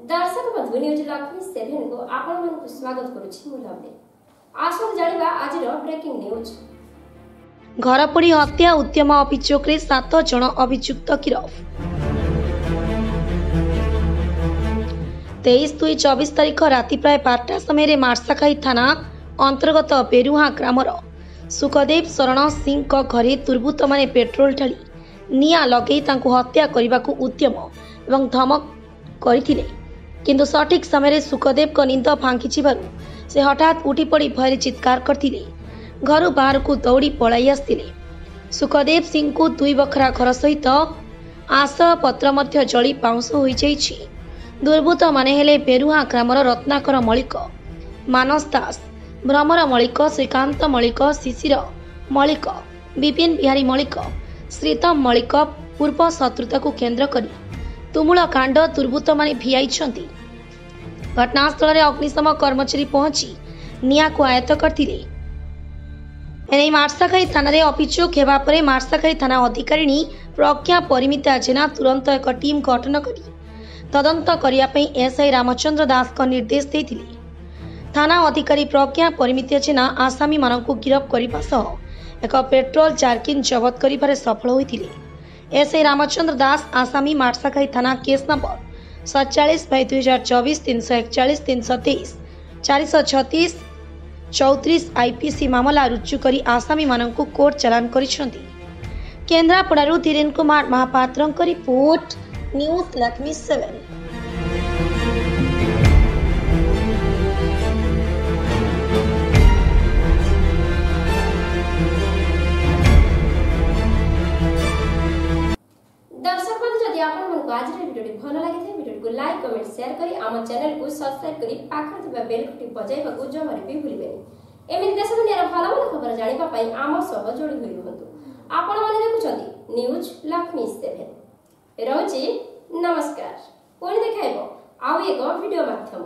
दर्शक बंधु न्यूज लक्ष्मी 7 को आपण मन स्वागत करूछि मुलाबे आसन जानिबा आजिर ब्रेकिंग न्यूज। घर पोड़ी हत्या उद्यम अभियोग 7 जन अभियुक्त गिरफ। 23/2/24 तारिख राति प्राय 5टा समय मार्साखाई थाना अंतर्गत बेरुहा ग्रामर सुखदेव शरण सिंह को घरे दुर्बृत्त माने पेट्रोल ढाली निया लगे हत्या करने को उद्यम एवं धमक करथिले, किंतु सठिक समय सुखदेव को निंद भांगी से हठात उठी पड़ी भय चित्कार करथिले। घर बाहर को दौड़ी पलाई आसथिले। सुखदेव सिंह को 2 बखरा घर सहित आश्रय पत्र मध्य जली पाउंस हो जाइछि। दुर्बृत्त माने हेले बेरुहा ग्रामर रत्नाकर मलिक, मानस दास, भ्रमर मलिक, श्रीकांत मलिक, शिशिर मलिक, विपिन बिहारी मलिक, श्रीतम मलिक। पूर्व शत्रुता को केंद्र करी तुमुल कांड दुर्बृत्त माने भियाइछंती। घटनास्थल में अग्निशम कर्मचारी पहुंची निया को आयत्त करथिले। एने मार्साखाई थाना रे अभियोग हेबा परे मार्साखाई थाना अधिकारिणी प्रज्ञा परिमिता जेना तुरंत एक टीम गठन करी तदंत करिया पई एसआई रामचंद्र दास को निर्देश देथिले। थाना अधिकारी प्रज्ञा परिमिता जेना आसामी मानक गिरफ करबा सह एक पेट्रोल जारकिन जबत करिबारे सफल होइथिले। एसआई रामचंद्र दास आसामी मार्साखाई थाना केस नंबर 47/2024 341 323 436 34 आईपीसी मामला रुजु करी आसामी मानक कोर्ट चालान करिसेंती। केन्द्रापड़ारू धीरेन कुमार महापात्र रिपोर्ट न्यूज लक्ष्मी 7। दर्शक बंधु जदि आपण मन को आज वीडियो भल लगे वीडियो को लाइक कमेंट शेयर करी आम चैनल को सब्सक्राइब करी पाखर थिबा बेल घंटी बजाइबा को जमारे भी भूलिबेनी। एमिति देश दुनियार भल भल खबर जानिबा पई आम सह जोड़ी होई रहंतु। आपण माने देखुछंती न्यूज लक्ष्मी 7 रहउची। नमस्कार। पुणी देखाइबो आउ एक वीडियो माध्यम।